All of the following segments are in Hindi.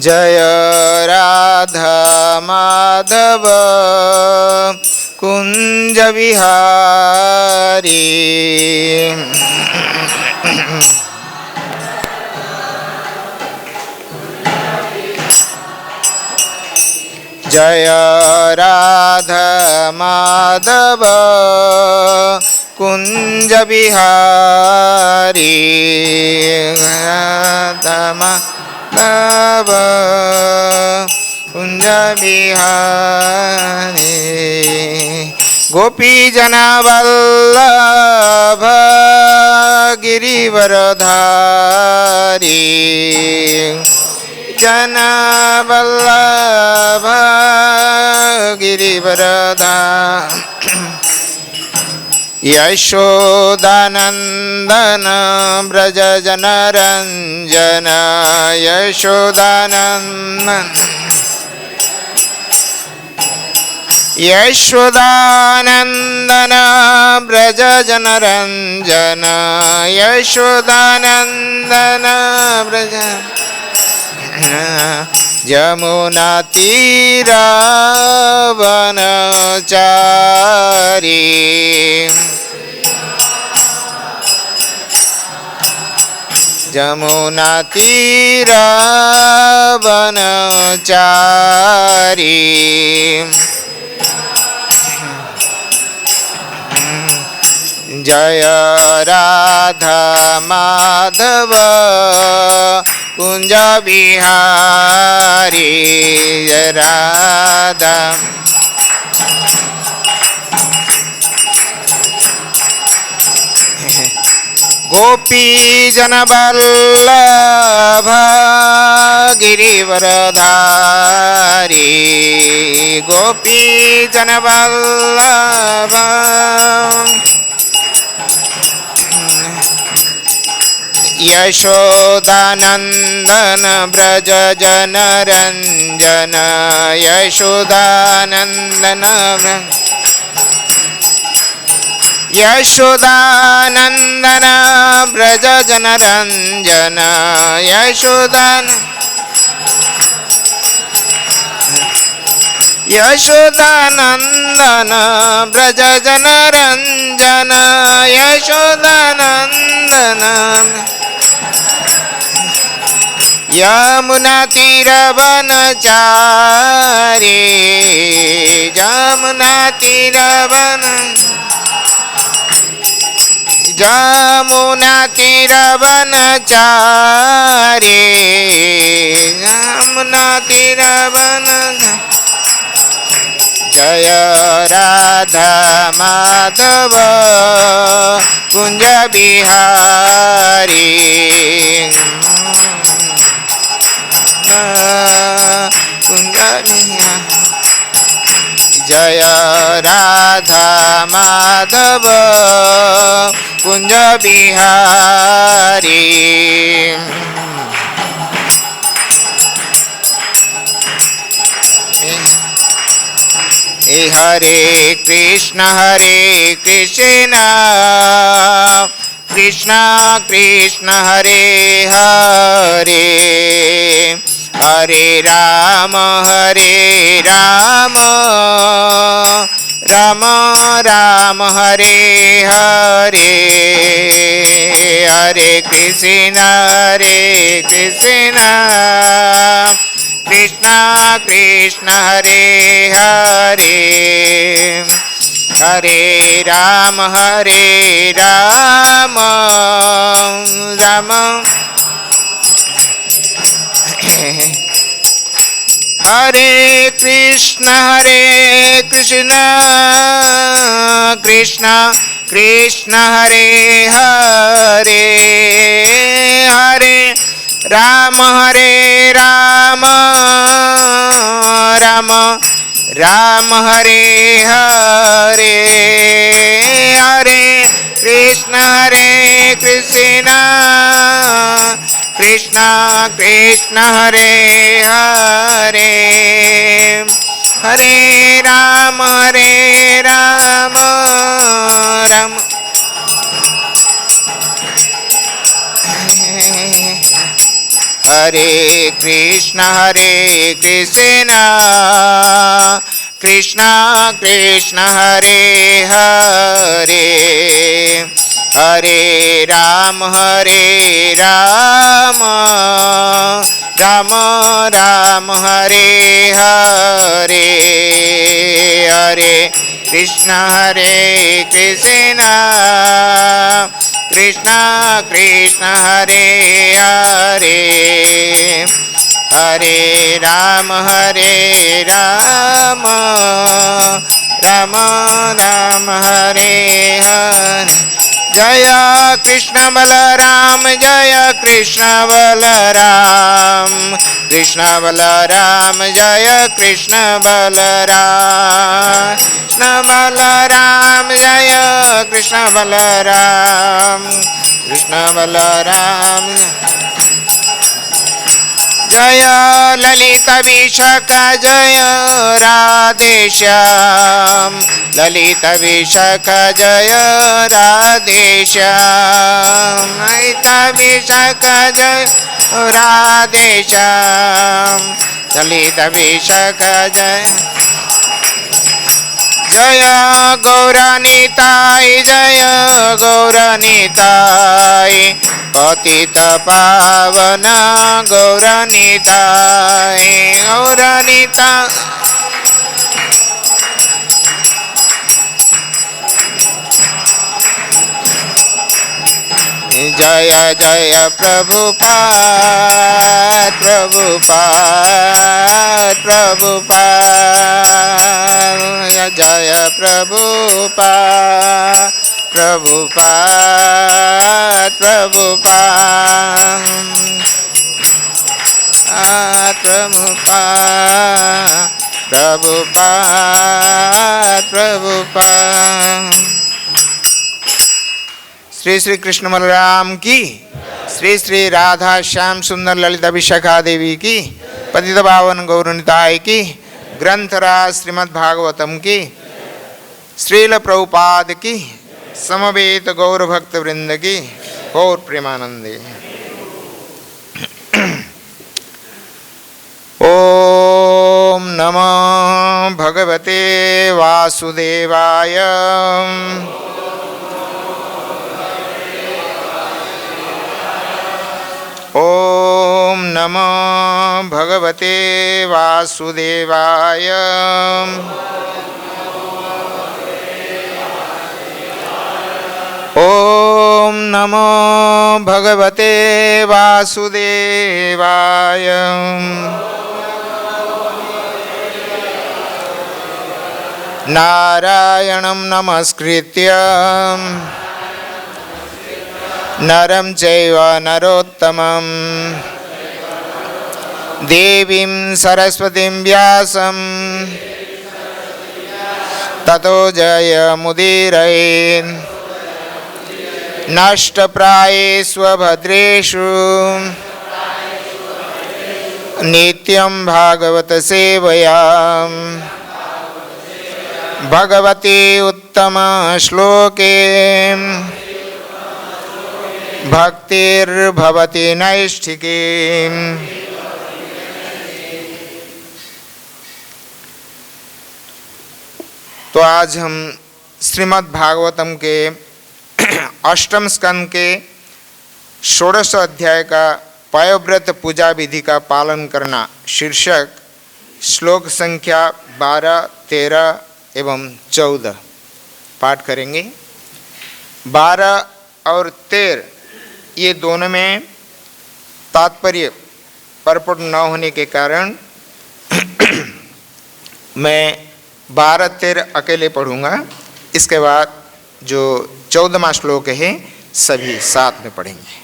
जय राधा माधव कुंज बिहारी। जय राधा माधव कुंज बिहारी। राधा माधव कुंज बिहारी। गोपी जन वल्लभ गिरिवरधारी। जन वल्लभ गिरिवरधारी। यशोदानंदन ब्रज जनरंजन। यशोदानंदन यशोदानंदन ब्रज जनरंजन। यशोदानंदन ब्रज यमुना तीरा वनचारी। यमुना तीरा वनचारी। जय राधा माधव कुंज बिहारी। जय राधा गोपी जन वल्लभ गिरिवरधारी। गोपी जन वल्लभ यशोदानंदन ब्रज जनरंजन। यशोदानंदन यशोदानंदन ब्रज जनरंजन। यशोदानंदन ब्रज जनरंजन। यशोदानंदन यमुना तीर वनचारी। यमुना तीर वन यमुना तीर वनचारी। यमुना तीर वन। जय राधा माधव कुंज बिहारी। कुंज बिहारी। जय राधा माधव कुंज बिहारी। हरे कृष्ण कृष्ण कृष्ण हरे हरे। हरे राम राम राम हरे हरे। हरे कृष्ण कृष्ण कृष्ण हरे हरे। हरे राम राम हरे कृष्ण कृष्ण कृष्ण हरे हरे। हरे राम राम हरे हरे। हरे कृष्ण कृष्ण कृष्ण हरे हरे। हरे राम राम हरे कृष्ण कृष्ण कृष्ण हरे हरे, हरे राम राम राम हरे हरे, हरे कृष्ण कृष्ण कृष्ण हरे हरे, हरे राम राम राम हरे हरे। जय कृष्ण बलराम जय कृष्ण बलराम, कृष्ण बलराम जय कृष्ण बलराम, कृष्ण बलराम जय कृष्ण बलराम, कृष्ण बलराम। जय ललित विशाख जय राधेश्याम, ललित विशाख जय राधेश्याम, ललित विशाख जय राधेश्याम, ललित विशाख जय। जय गौरनीताय जय गौरनीताय, पतित पावन गौरनीताय गौरनीताय। जय जय प्रभुपाद प्रभुपाद प्रभुपाद, जय प्रभुपाद प्रभुपाद प्रभुपाद प्रभुपाद प्रभुपाद प्रभुपाद। श्री श्री कृष्ण बलराम की, श्री श्री राधा श्याम सुंदर ललिता विशाखा देवी की, पतित पावन गौरनिताय की, ग्रंथराज श्रीमद् भागवतम की, श्रील प्रभुपाद की, समवेत गौर भक्त वृंद की, गौर प्रेमानंदे। ओम नमो भगवते वासुदेवाय, ओम नमो भगवते वासुदेवाय, ओम नमो भगवते वासुदेवाय। नारायणं नमस्कृत्य नरं चैव नरोत्तमं, देवीं सरस्वतीं व्यासं ततो जयमुदीरयेत्। नष्टप्रायेषु भद्रेषु नित्यं भागवत सेवया, भगवती उत्तम श्लोके भक्तिर्भवति नैष्ठिकी। तो आज हम श्रीमद् भागवतम के अष्टम स्कंद के षोडश अध्याय का पयोव्रत पूजा विधि का पालन करना शीर्षक श्लोक संख्या 12, 13 एवं 14 पाठ करेंगे। 12 और 13 ये दोनों में तात्पर्य परपट न होने के कारण मैं 12, 13 अकेले पढ़ूंगा। इसके बाद जो 14वां श्लोक है सभी साथ में पढ़ेंगे।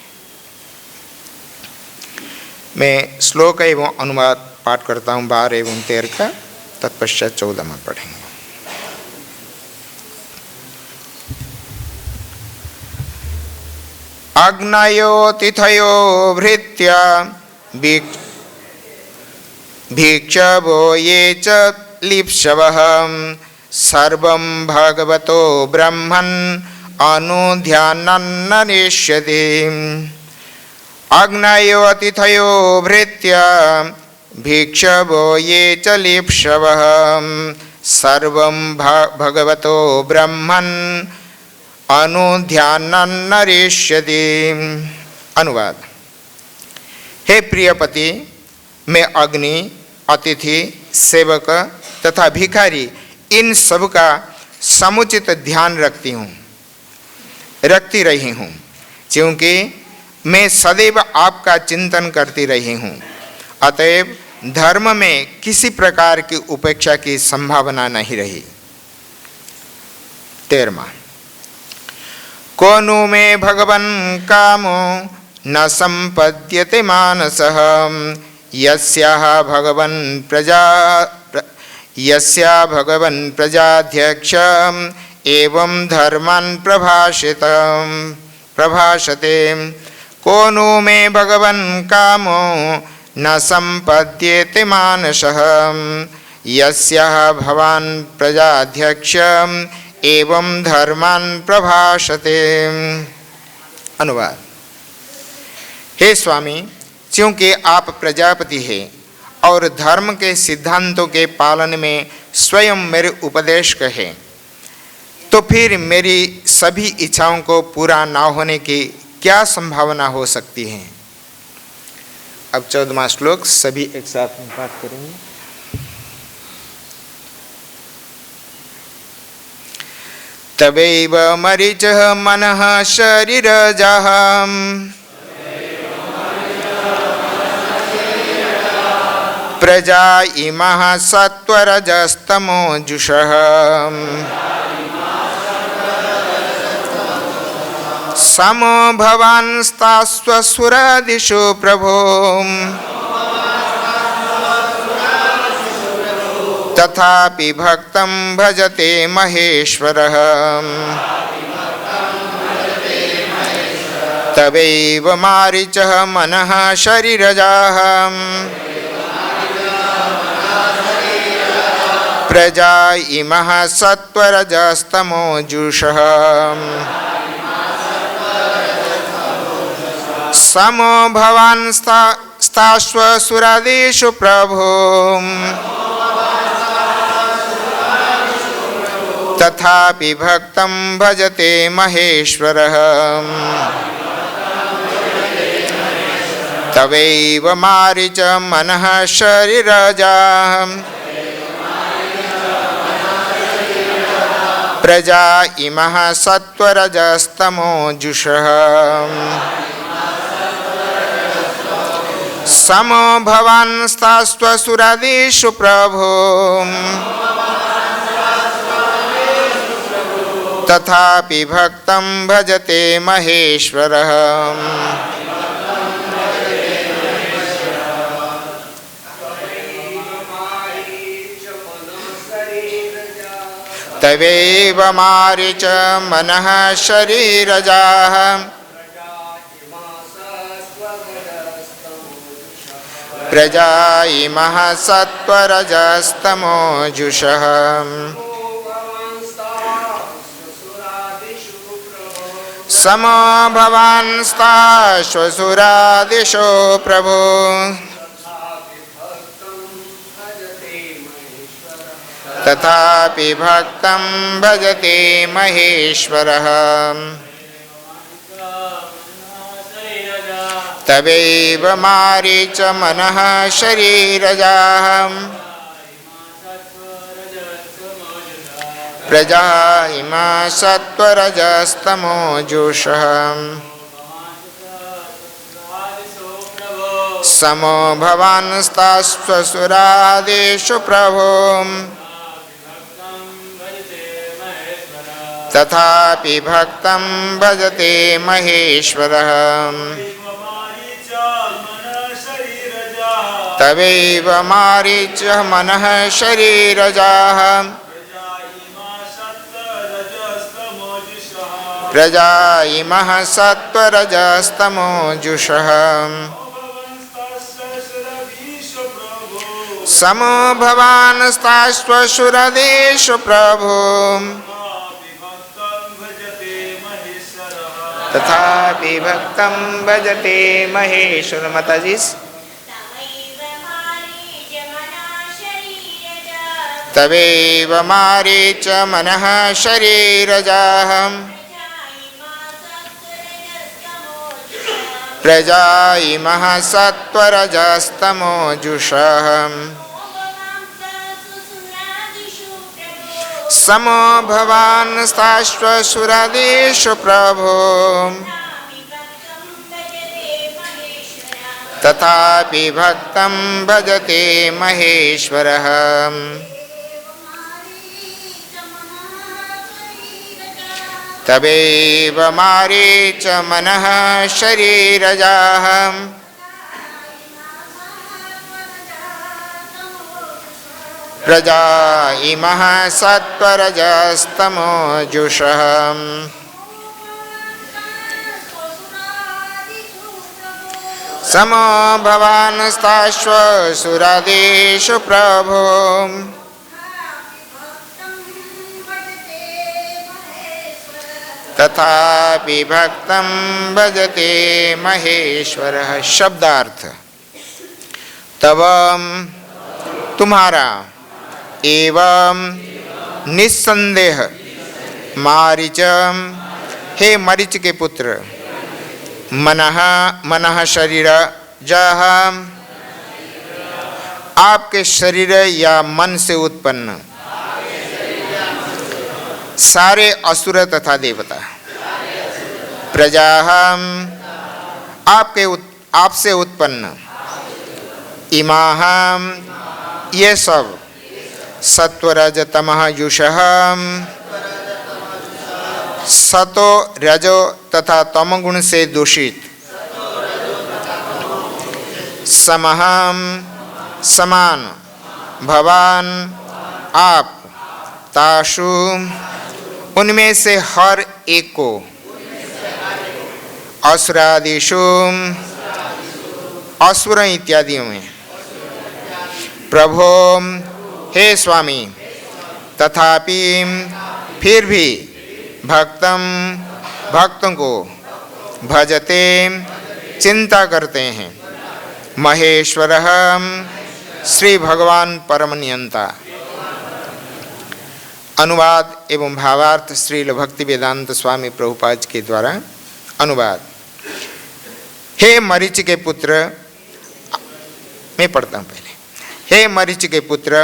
मैं श्लोक एवं अनुवाद पाठ करता हूँ 12 एवं 13 का, तत्पश्चात 14वां पढ़ेंगे। अग्नयो तिथयो भृत्य भिक्षवो ये च लिप्सवः, सर्वं भगवतो ब्रह्मन् अनुध्यानन्नरिष्यति। अग्नयो अतिथयो भृत्य भिक्षवो ये च लिप्सवः सर्वं भगवतो ब्रह्मन् अनुध्यानन् नरिष्यति। अनुवाद। हे प्रियपति, मैं अग्नि, अतिथि, सेवक तथा भिखारी इन सब का समुचित ध्यान रखती रही हूँ, क्योंकि मैं सदैव आपका चिंतन करती रही हूँ। अतएव धर्म में किसी प्रकार की उपेक्षा की संभावना नहीं रही। 13वां। को नु मे भगवन् कामो न संपद्यते मानसः यस्याः भगवन् प्रजाध्यक्ष एवं धर्मान् प्रभाषते। को नु मे भगवन् कामो न संपद्येते मानसः यस्याः भगवान् प्रजाध्यक्ष एवं धर्मान् प्रभाषते। अनुवाद। हे स्वामी, क्योंकि आप प्रजापति हैं और धर्म के सिद्धांतों के पालन में स्वयं मेरे उपदेशक हैं, तो फिर मेरी सभी इच्छाओं को पूरा ना होने की क्या संभावना हो सकती है। अब 14वां श्लोक सभी एक साथ में पाठ करेंगे। तवैव मरीचः मनः शरीरजः प्रजा इमः सत्वरजस्तमोजुषः समो भवांस्तास्वसुरादिषु प्रभो तथापि भक्तं भजते महेश्वरः। तवैव मारीचः मनः शरीरजाः प्रजा इमः सत्वरजस्तमोजुषः समो भवांस्तास्वसुरादिषु प्रभो तथापि भक्तं भजते महेश्वरः। तवैव मारीच मनः शरीरजाः प्रजा इमः सत्वरजस्तमोजुषः समो भवांस्तास्वसुरादिषु प्रभो तथापि भक्तं भजते महेश्वरः। तवैव मारीच मनः शरीरजाः प्रजा इमः सत्वरजस्तमोजुषः समो भवांस्तास्वसुरादिषु प्रभो तथापि भक्तं भजते महेश्वरः। तवैव मारीच मनः शरीरजाः प्रजा इमा सत्वरजस्तमोजुषः समो भवांस्तास्वसुरादिषु प्रभो तथापि भक्तं भजते महेश्वरः। तवैव मारीच मनः शरीरजाः प्रजा इमः सत्वरजस्तमोजुषः समो भवांस्तास्वसुरादिषु प्रभो तथापि भक्तं भजते महेश्वर। माताजी तवेव मारीच मनः शरीरजाः प्रजा इमः सत्त्वरजस्तमोजुषः समो भवान्स्ताश्वसुरादिषु प्रभो तथापि भक्तं भजते महेश्वरः। तवेव मारीच मनः शरीरजाः प्रजा इमः सत्त्वरजस्तमोजुषः समो भवान्स्ताश्वसुरादिषु प्रभो तथापि भक्तं भजते महेश्वरः। शब्दार्थ तव तुम्हारा एवं निस्संदेह मारीच हे मरीच के पुत्र मनः मनः शरीर जह आपके शरीर या मन से उत्पन्न सारे असुर तथा देवता प्रजा आपसे उत्पन्न इमाह ये सब सत्वरज तमः युषः सतो रजो तथा तमगुण से दूषित समः समान भवान आप ताशु उनमें से हर एक को असुरादिषु असुर इत्यादियों में प्रभो हे स्वामी तथापि फिर भी भक्तों को भजते चिंता करते हैं महेश्वरः श्री भगवान परम नियंता। अनुवाद एवं भावार्थ श्रील भक्ति वेदांत स्वामी प्रभुपाद के द्वारा अनुवाद। हे मरीच के पुत्र, मैं पढ़ता हूँ पहले। हे मरीच के पुत्र,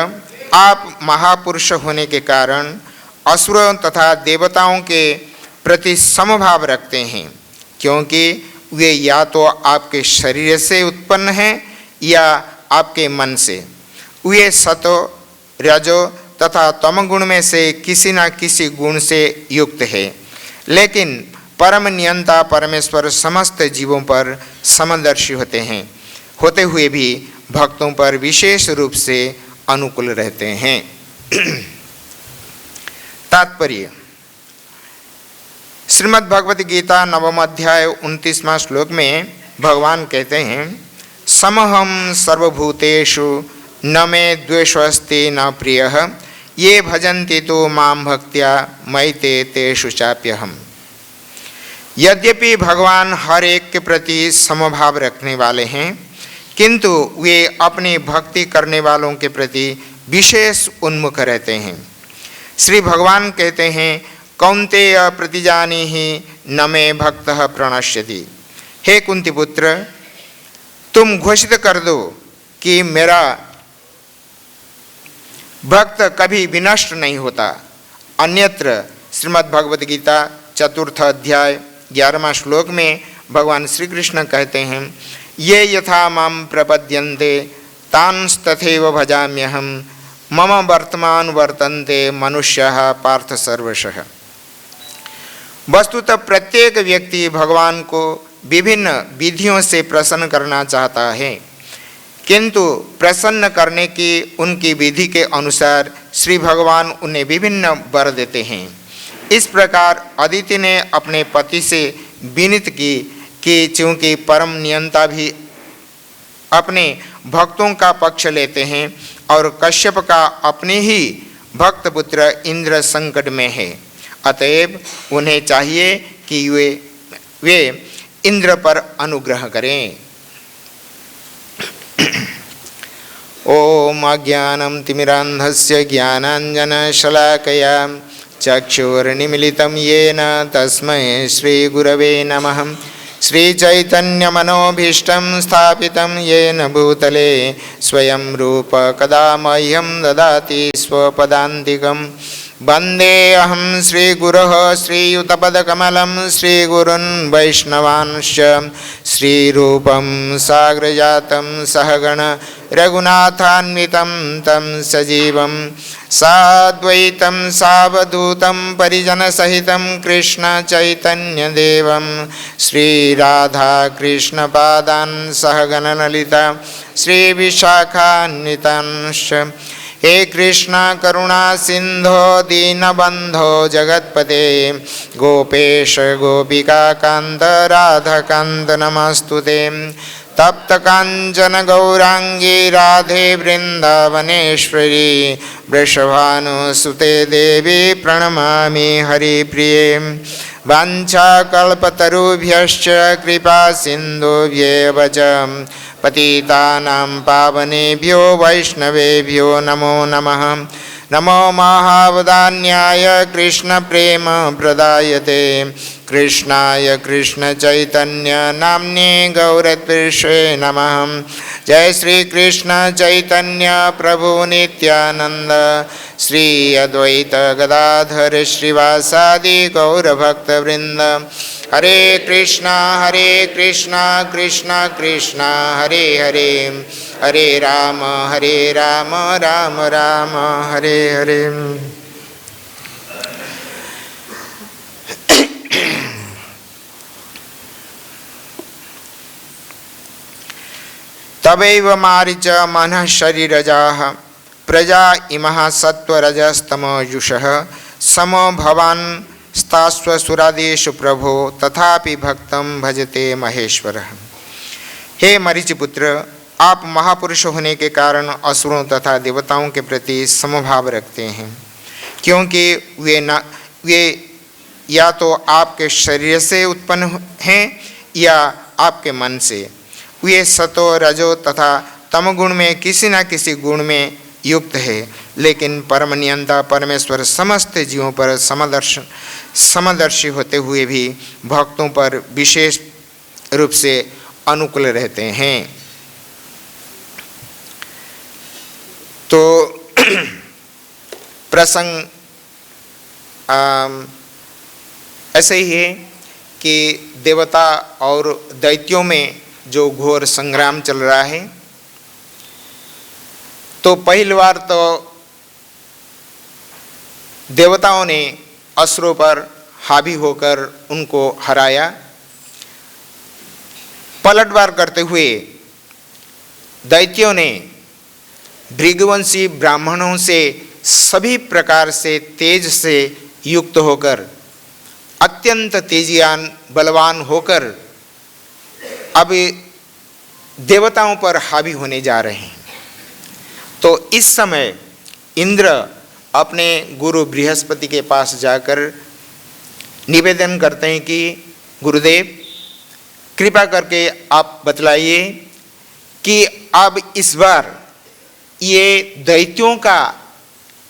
आप महापुरुष होने के कारण असुरों तथा देवताओं के प्रति समभाव रखते हैं, क्योंकि वे या तो आपके शरीर से उत्पन्न हैं या आपके मन से। वे सतो रजो तथा तमगुण में से किसी न किसी गुण से युक्त है, लेकिन परम नियंता परमेश्वर समस्त जीवों पर समदर्शी होते हुए भी भक्तों पर विशेष रूप से अनुकूल रहते हैं। तात्पर्य श्रीमद् भगवद गीता नवम अध्याय 29वां श्लोक में भगवान कहते हैं समहम सर्वभूतेषु न मे द्वेषोऽस्ति न प्रियः ये भजन्ति तो मां भक्त्या मयि तेषु चाप्यहम्। यद्यपि भगवान हर एक के प्रति समभाव रखने वाले हैं, किंतु वे अपनी भक्ति करने वालों के प्रति विशेष उन्मुख रहते हैं। श्री भगवान कहते हैं कौन्तेय प्रतिजानीहि न मे भक्तः प्रणश्यति। हे कुंती पुत्र, तुम घोषित कर दो कि मेरा भक्त कभी विनष्ट नहीं होता। अन्यत्र श्रीमद् भगवद गीता 4 अध्याय 11वां श्लोक में भगवान श्री कृष्ण कहते हैं ये यथा मां प्रपद्यन्ते तांस्तथैव भजाम्यहम् मम वर्तमान वर्तन्ते मनुष्यः पार्थ सर्वशः। वस्तुतः प्रत्येक व्यक्ति भगवान को विभिन्न विधियों से प्रसन्न करना चाहता है, किंतु प्रसन्न करने की उनकी विधि के अनुसार श्री भगवान उन्हें विभिन्न वर देते हैं। इस प्रकार अदिति ने अपने पति से विनीत की कि चूँकि परम नियंता भी अपने भक्तों का पक्ष लेते हैं और कश्यप का अपने ही भक्त पुत्र इंद्र संकट में है, अतएव उन्हें चाहिए कि वे वे इंद्र पर अनुग्रह करें। ओम अज्ञानं तिमिरान्धस्य ज्ञानाञ्जनशलाकया चक्षुर्निमीलितं येन तस्मै श्रीगुरवे नमः। श्रीचैतन्यमनोभीष्टं स्थापितं येन भूतले स्वयं रूप कदा मह्यं ददाति स्वपदान्तिकम्। वन्देऽहं श्रीगुरोः श्रीयुतपदकमलं श्रीगुरुन् वैष्णवांश्च श्रीरूपं साग्रजातं सहगण रघुनाथान्वितं तं सजीवं साद्वैतं सावधूतं परिजनसहितं कृष्णचैतन्यदेवं श्रीराधाकृष्णपादान् सहगणललिता श्रीविशाखान्वितांश्च। हे कृष्ण करुणा सिंधो दीनबंधो जगत्पते गोपेश गोपिका कांत राधा कांत नमस्तुते। तप्त कांचन गौरांगी राधे वृंदावनेश्वरी वृषभानुसुते देवी प्रणमामि हरिप्रिये। वाञ्छाकल्पतरुभ्यश्च कृपा सिन्धुभ्येव च पतितानां पावनेभ्यो वैष्णवेभ्यो नमो नमः। नमो महावदान्याय कृष्णप्रेम प्रदायते कृष्णाय कृष्णचैतन्य नाम्ने गौरत्विषे नमः। जय श्री कृष्ण चैतन्य प्रभु नित्यानंद श्री अद्वैत गदाधर श्रीवासादि गौरभक्तवृंद। हरे कृष्णा कृष्णा कृष्णा हरे हरे हरे राम राम राम हरे हरे। तवैव मारीच मनः शरीरजाः प्रजा इमः सत्वरजस्तमोजुषः समो भवान् स्तास्व सुरादेशु प्रभो तथापि भक्तं भजते महेश्वरः। हे मरीचिपुत्र, आप महापुरुष होने के कारण असुरों तथा देवताओं के प्रति समभाव रखते हैं, क्योंकि वे या तो आपके शरीर से उत्पन्न हैं या आपके मन से। वे सतो रजो तथा तमगुण में किसी न किसी गुण में युक्त है, लेकिन परमनियंता परमेश्वर समस्त जीवों पर समदर्शी होते हुए भी भक्तों पर विशेष रूप से अनुकूल रहते हैं। तो प्रसंग ऐसे ही है कि देवता और दैत्यों में जो घोर संग्राम चल रहा है, तो पहली बार तो देवताओं ने असुरों पर हावी होकर उनको हराया। पलटवार करते हुए दैत्यों ने भृगुवंशी ब्राह्मणों से सभी प्रकार से तेज से युक्त होकर अत्यंत तेजियान बलवान होकर अब देवताओं पर हावी होने जा रहे हैं। तो इस समय इंद्र अपने गुरु बृहस्पति के पास जाकर निवेदन करते हैं कि गुरुदेव, कृपा करके आप बतलाइए कि अब इस बार ये दैत्यों का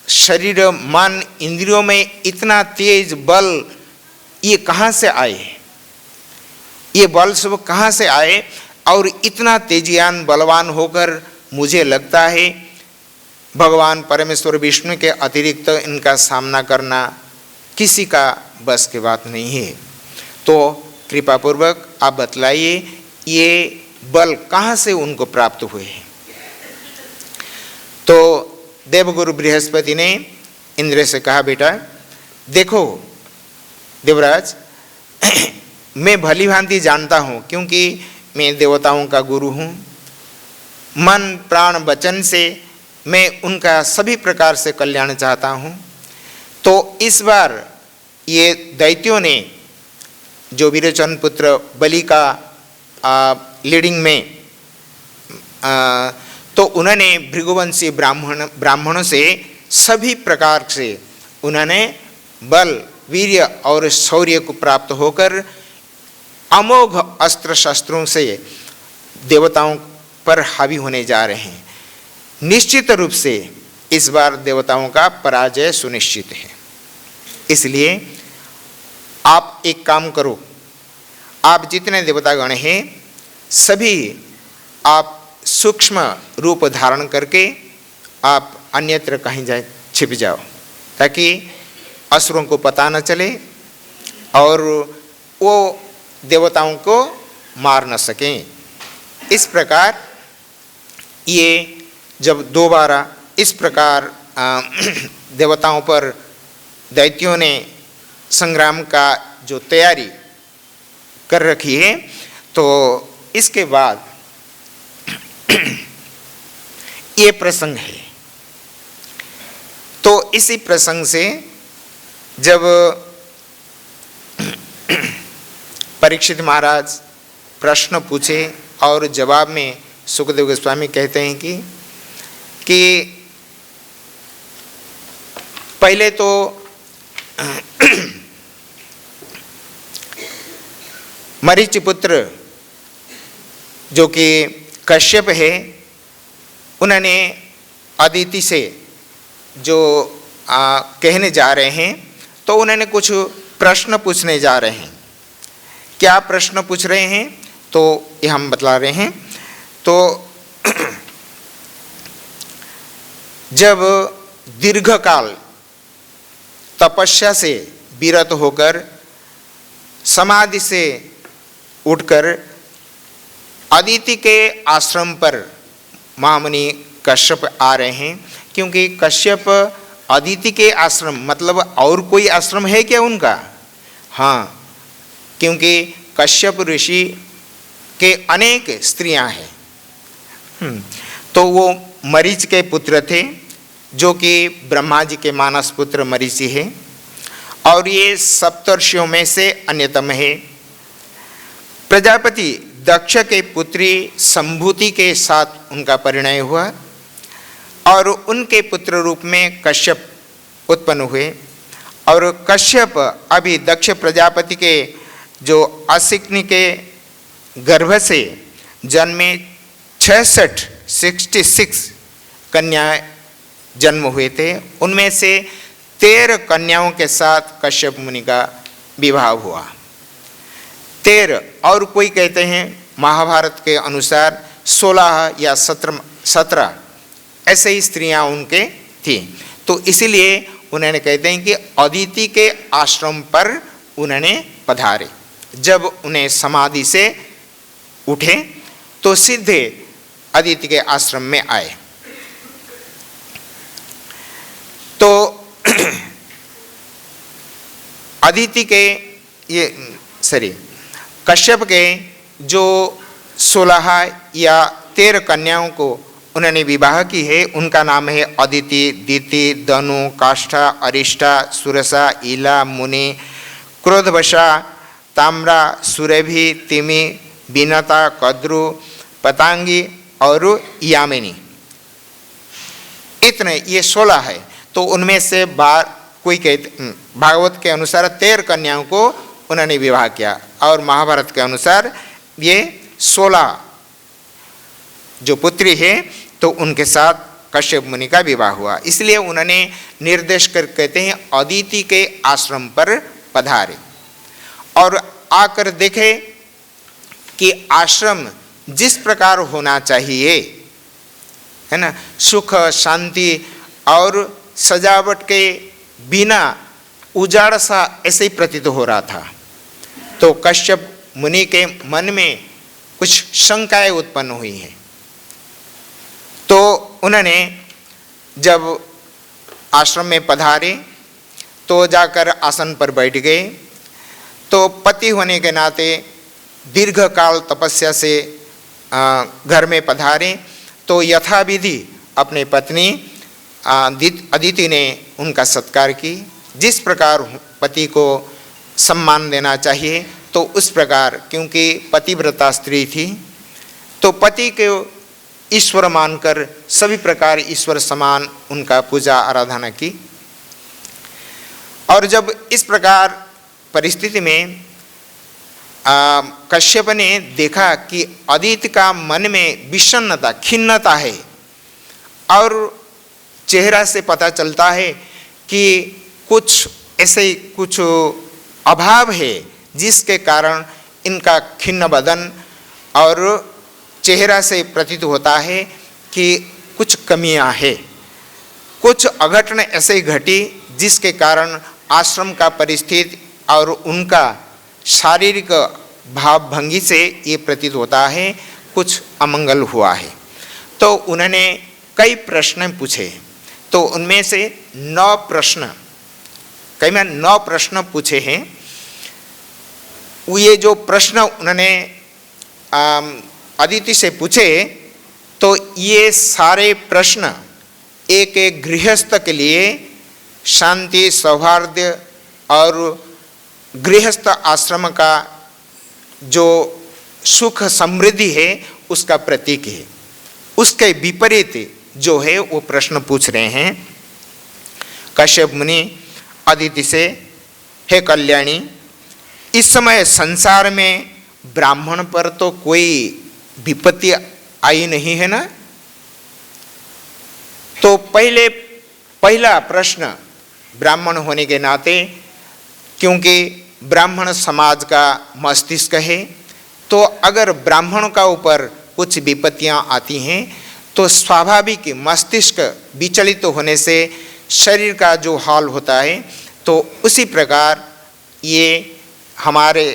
शरीर मन इंद्रियों में इतना तेज बल ये कहाँ से आए, ये बल सब कहाँ से आए, और इतना तेजियान बलवान होकर मुझे लगता है भगवान परमेश्वर विष्णु के अतिरिक्त इनका सामना करना किसी का बस की बात नहीं है। तो कृपा पूर्वक आप बतलाइए ये बल कहाँ से उनको प्राप्त हुए हैं। तो देवगुरु बृहस्पति ने इंद्र से कहा, बेटा देखो देवराज, मैं भली भांति जानता हूँ, क्योंकि मैं देवताओं का गुरु हूँ। मन प्राण वचन से मैं उनका सभी प्रकार से कल्याण चाहता हूँ। तो इस बार ये दैत्यों ने जो विरोचन पुत्र बलि का लीडिंग में तो उन्होंने भृगुवंशी ब्राह्मणों से सभी प्रकार से उन्होंने बल वीर्य और शौर्य को प्राप्त होकर अमोघ अस्त्र शस्त्रों से देवताओं पर हावी होने जा रहे हैं। निश्चित रूप से इस बार देवताओं का पराजय सुनिश्चित है। इसलिए आप एक काम करो, आप जितने देवतागण हैं सभी आप सूक्ष्म रूप धारण करके आप अन्यत्र कहीं जाए छिप जाओ, ताकि असुरों को पता न चले और वो देवताओं को मार न सकें। इस प्रकार ये जब दोबारा इस प्रकार देवताओं पर दैत्यों ने संग्राम का जो तैयारी कर रखी है, तो इसके बाद ये प्रसंग है। तो इसी प्रसंग से जब परीक्षित महाराज प्रश्न पूछे और जवाब में सुखदेव गोस्वामी कहते हैं कि पहले तो मरीचि पुत्र जो कि कश्यप है, उन्होंने अदिति से जो कहने जा रहे हैं, तो उन्होंने कुछ प्रश्न पूछने जा रहे हैं। क्या प्रश्न पूछ रहे हैं तो ये हम बतला रहे हैं। तो जब दीर्घकाल तपस्या से विरत होकर समाधि से उठकर अदिति के आश्रम पर महामुनि कश्यप आ रहे हैं, क्योंकि कश्यप अदिति के आश्रम मतलब और कोई आश्रम है क्या उनका? हाँ, क्योंकि कश्यप ऋषि के अनेक स्त्रियां हैं। तो वो मरीच के पुत्र थे, जो कि ब्रह्मा जी के मानस पुत्र मरीचि है, और ये सप्तर्षियों में से अन्यतम है। प्रजापति दक्ष के पुत्री संभूति के साथ उनका परिणय हुआ और उनके पुत्र रूप में कश्यप उत्पन्न हुए। और कश्यप अभी दक्ष प्रजापति के जो असिक्नि के गर्भ से जन्मे 66 कन्या जन्म हुए थे। उनमें से 13 कन्याओं के साथ कश्यप मुनि का विवाह हुआ। 13 और कोई कहते हैं महाभारत के अनुसार 16 या 17 ऐसे ही स्त्रियां उनके थी। तो इसीलिए उन्होंने कहते हैं कि अदिति के आश्रम पर उन्होंने पधारे। जब उन्हें समाधि से उठे तो सीधे अदिति के आश्रम में आए। तो अदिति के कश्यप के जो 16 या 13 कन्याओं को उन्होंने विवाह की है, उनका नाम है अदिति, दीति, दनु, काष्ठा, अरिष्टा, सुरसा, ईला, मुनि, क्रोधवशा, ताम्रा, सुरभि, तिमि, बीनता, कद्रु, पतांगी और यामिनी। इतने ये 16 है। तो उनमें से कोई कहते भागवत के अनुसार 13 कन्याओं को उन्होंने विवाह किया और महाभारत के अनुसार ये 16 जो पुत्री है तो उनके साथ कश्यप मुनि का विवाह हुआ। इसलिए उन्होंने निर्देश कर कहते हैं अदिति के आश्रम पर पधारे और आकर देखे कि आश्रम जिस प्रकार होना चाहिए, है ना, सुख शांति और सजावट के बिना उजाड़ सा ऐसे ही प्रतीत हो रहा था। तो कश्यप मुनि के मन में कुछ शंकाएं उत्पन्न हुई हैं। तो उन्होंने जब आश्रम में पधारे तो जाकर आसन पर बैठ गए। तो पति होने के नाते दीर्घकाल तपस्या से घर में पधारे तो यथाविधि अपने पत्नी अदिति ने उनका सत्कार की। जिस प्रकार पति को सम्मान देना चाहिए तो उस प्रकार, क्योंकि पतिव्रता स्त्री थी, तो पति को ईश्वर मानकर सभी प्रकार ईश्वर समान उनका पूजा आराधना की। और जब इस प्रकार परिस्थिति में कश्यप ने देखा कि अदिति का मन में विषन्नता, खिन्नता है और चेहरा से पता चलता है कि कुछ ऐसे कुछ अभाव है जिसके कारण इनका खिन्न बदन, और चेहरा से प्रतीत होता है कि कुछ कमियां है, कुछ अघटन ऐसे घटी जिसके कारण आश्रम का परिस्थिति और उनका शारीरिक भावभंगी से ये प्रतीत होता है कुछ अमंगल हुआ है। तो उन्होंने कई प्रश्न पूछे, तो उनमें से 9 प्रश्न, कई में 9 प्रश्न पूछे हैं। ये जो प्रश्न उन्होंने अदिति से पूछे, तो ये सारे प्रश्न एक एक गृहस्थ के लिए शांति, सौहार्द और गृहस्थ आश्रम का जो सुख समृद्धि है उसका प्रतीक है। उसके विपरीत जो है वो प्रश्न पूछ रहे हैं कश्यप मुनि अदिति से, हे कल्याणी, इस समय संसार में ब्राह्मण पर तो कोई विपत्ति आई नहीं है ना? तो पहला प्रश्न ब्राह्मण होने के नाते, क्योंकि ब्राह्मण समाज का मस्तिष्क है, तो अगर ब्राह्मणों का ऊपर कुछ विपत्तियां आती हैं तो स्वाभाविक मस्तिष्क विचलित होने से शरीर का जो हाल होता है, तो उसी प्रकार ये हमारे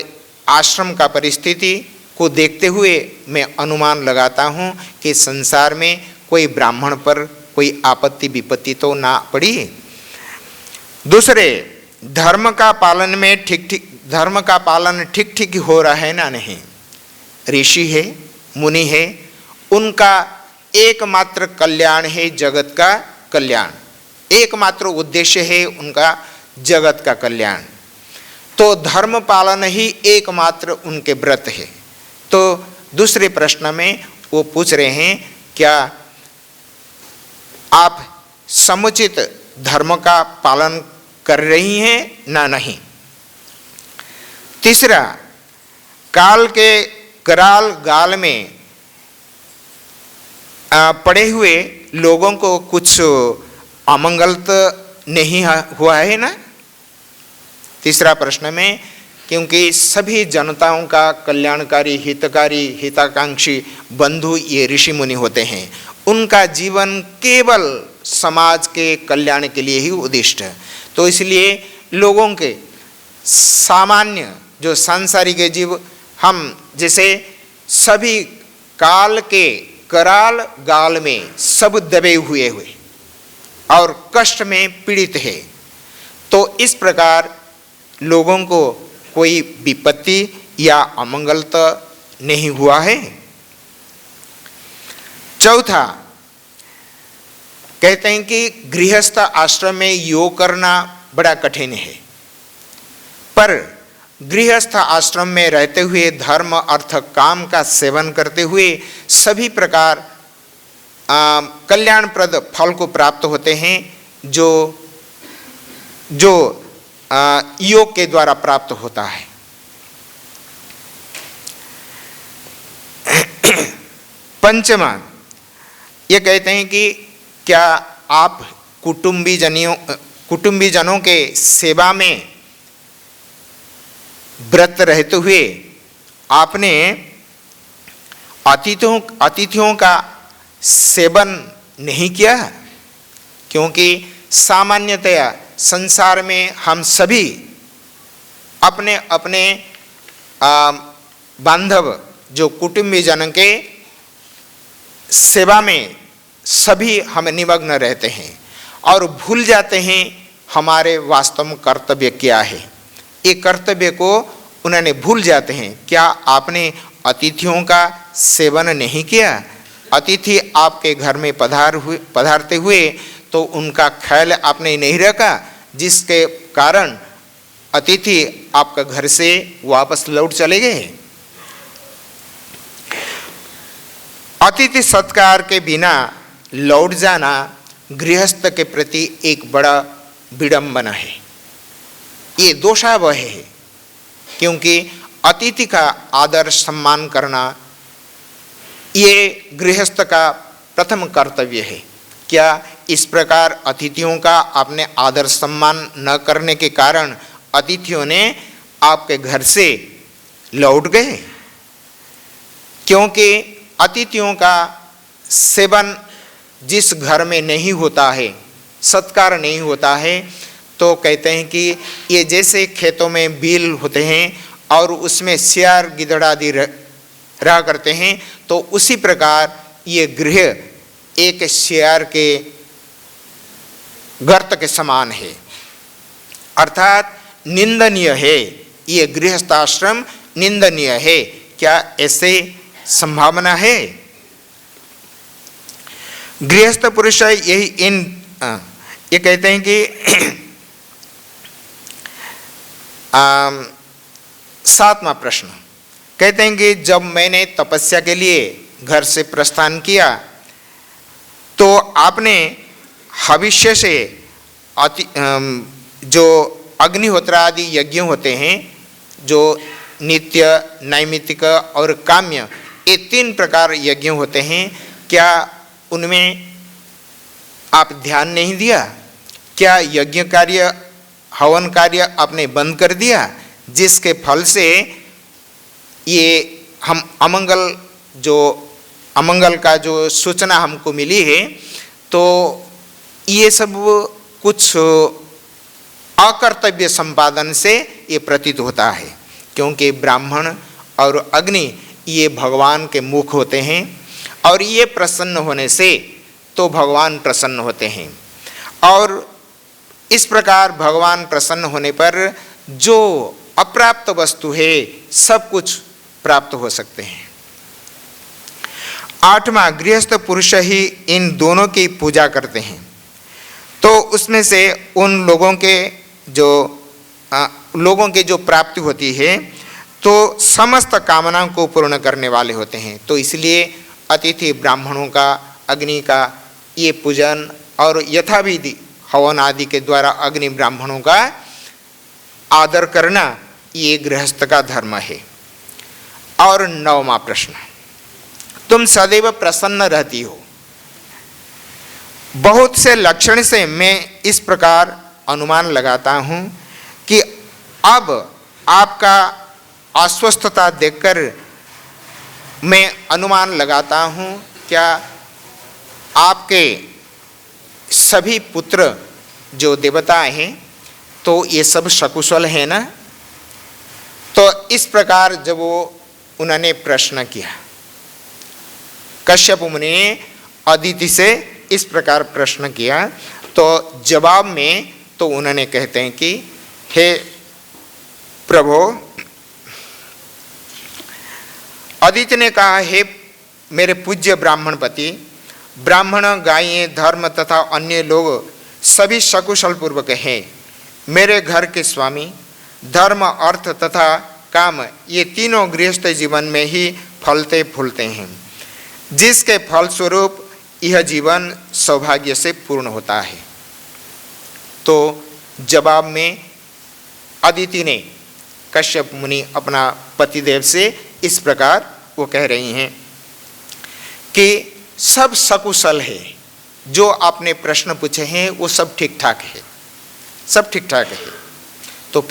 आश्रम का परिस्थिति को देखते हुए मैं अनुमान लगाता हूँ कि संसार में कोई ब्राह्मण पर कोई आपत्ति विपत्ति तो ना पड़ी। दूसरे, धर्म का पालन में धर्म का पालन ठीक ठीक हो रहा है ना नहीं? ऋषि है, मुनि है, उनका एकमात्र कल्याण है जगत का कल्याण, एकमात्र उद्देश्य है उनका जगत का कल्याण। तो धर्म पालन ही एकमात्र उनके व्रत है। तो दूसरे प्रश्न में वो पूछ रहे हैं, क्या आप समुचित धर्म का पालन कर रही हैं ना नहीं? तीसरा, काल के कराल गाल में पड़े हुए लोगों को कुछ अमंगल तो नहीं हुआ है ना? तीसरा प्रश्न में, क्योंकि सभी जनताओं का कल्याणकारी, हितकारी, हिताकांक्षी बंधु ये ऋषि मुनि होते हैं, उनका जीवन केवल समाज के कल्याण के लिए ही उद्दिष्ट है। तो इसलिए लोगों के सामान्य जो सांसारिक जीव, हम जैसे सभी काल के कराल गाल में सब दबे हुए और कष्ट में पीड़ित है, तो इस प्रकार लोगों को कोई विपत्ति या अमंगल तो नहीं हुआ है। चौथा, कहते हैं कि गृहस्थ आश्रम में योग करना बड़ा कठिन है, पर गृहस्थ आश्रम में रहते हुए धर्म, अर्थ, काम का सेवन करते हुए सभी प्रकार कल्याणप्रद फल को प्राप्त होते हैं जो योग के द्वारा प्राप्त होता है। पंचमा, ये कहते हैं कि क्या आप कुटुंबीजनों के सेवा में व्रत रहते हुए आपने अतिथियों का सेवन नहीं किया? क्योंकि सामान्यतया संसार में हम सभी अपने अपने बांधव जो कुटुंबीजन के सेवा में सभी हम निमग्न रहते हैं और भूल जाते हैं हमारे वास्तव में कर्तव्य क्या है। ये कर्तव्य को उन्होंने भूल जाते हैं। क्या आपने अतिथियों का सेवन नहीं किया? अतिथि आपके घर में पधारते हुए तो उनका ख्याल आपने नहीं रखा, जिसके कारण अतिथि आपका घर से वापस लौट चले गए। अतिथि सत्कार के बिना लौट जाना गृहस्थ के प्रति एक बड़ा विडंबना है, ये दोषावह है, क्योंकि अतिथि का आदर सम्मान करना ये गृहस्थ का प्रथम कर्तव्य है। क्या इस प्रकार अतिथियों का आपने आदर सम्मान न करने के कारण अतिथियों ने आपके घर से लौट गए? क्योंकि अतिथियों का सेवन जिस घर में नहीं होता है, सत्कार नहीं होता है, तो कहते हैं कि ये जैसे खेतों में बील होते हैं और उसमें सियार गिदड़ आदि रहा करते हैं, तो उसी प्रकार ये गृह एक सियार के गर्त के समान है, अर्थात निंदनीय है। ये गृहस्थाश्रम निंदनीय है। क्या ऐसे संभावना है? गृहस्थ पुरुष यही ये कहते हैं कि 7वां प्रश्न कहते हैं कि जब मैंने तपस्या के लिए घर से प्रस्थान किया तो आपने हविष्य से जो अग्निहोत्र आदि यज्ञ होते हैं, जो नित्य, नैमित्तिक और काम्य, ये 3 प्रकार यज्ञ होते हैं, क्या उनमें आप ध्यान नहीं दिया? क्या यज्ञ कार्य, हवन कार्य आपने बंद कर दिया, जिसके फल से ये हम अमंगल का जो सूचना हमको मिली है, तो ये सब कुछ अकर्तव्य संपादन से ये प्रतीत होता है। क्योंकि ब्राह्मण और अग्नि ये भगवान के मुख होते हैं और ये प्रसन्न होने से तो भगवान प्रसन्न होते हैं, और इस प्रकार भगवान प्रसन्न होने पर जो अप्राप्त वस्तु है सब कुछ प्राप्त हो सकते हैं। 8वां, गृहस्थ पुरुष ही इन दोनों की पूजा करते हैं, तो उसमें से उन लोगों के जो प्राप्ति होती है तो समस्त कामनाओं को पूर्ण करने वाले होते हैं। तो इसलिए अतिथि ब्राह्मणों का, अग्नि का ये पूजन और यथाविधि हवन आदि के द्वारा अग्नि ब्राह्मणों का आदर करना ये गृहस्थ का धर्म है। और 9वां प्रश्न, तुम सदैव प्रसन्न रहती हो। बहुत से लक्षण से मैं इस प्रकार अनुमान लगाता हूँ कि अब आपका अस्वस्थता देखकर मैं अनुमान लगाता हूँ, क्या आपके सभी पुत्र जो देवता हैं तो ये सब सकुशल है ना? तो इस प्रकार जब उन्होंने प्रश्न किया, कश्यप मुनि ने अदिति से इस प्रकार प्रश्न किया, तो जवाब में तो उन्होंने कहते हैं कि हे प्रभु, अदिति ने कहा, हे मेरे पूज्य ब्राह्मणपति, ब्राह्मण, गायें, धर्म तथा अन्य लोग सभी सकुशल पूर्वक हैं। मेरे घर के स्वामी धर्म, अर्थ तथा काम ये तीनों गृहस्थ जीवन में ही फलते फूलते हैं, जिसके फलस्वरूप यह जीवन सौभाग्य से पूर्ण होता है। तो जवाब में अदिति ने कश्यप मुनि अपना पतिदेव से इस प्रकार वो कह रही हैं कि सब सकुशल है, जो आपने प्रश्न पूछे हैं वो सब ठीक ठाक है, सब ठीक ठाक है। तो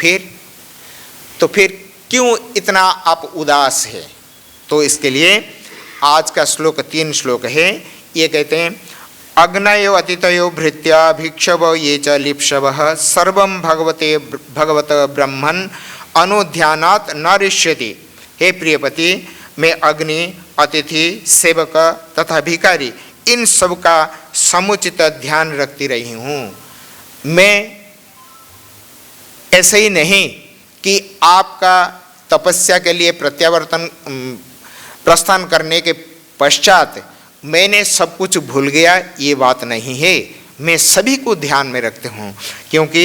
फिर क्यों इतना आप उदास है? तो इसके लिए आज का श्लोक 3 श्लोक है। ये कहते हैं, अग्नयो अतिथयो भृत्या भिक्षव ये च लिप्सवः सर्वं भगवत ब्रह्मन् अनुध्यानात् न ऋष्यति। हे प्रियपति, मैं अग्नि, अतिथि, सेवक तथा भिखारी इन सब का समुचित ध्यान रखती रही हूँ। मैं ऐसे ही नहीं कि आपका तपस्या के लिए प्रस्थान करने के पश्चात मैंने सब कुछ भूल गया, ये बात नहीं है। मैं सभी को ध्यान में रखती हूँ, क्योंकि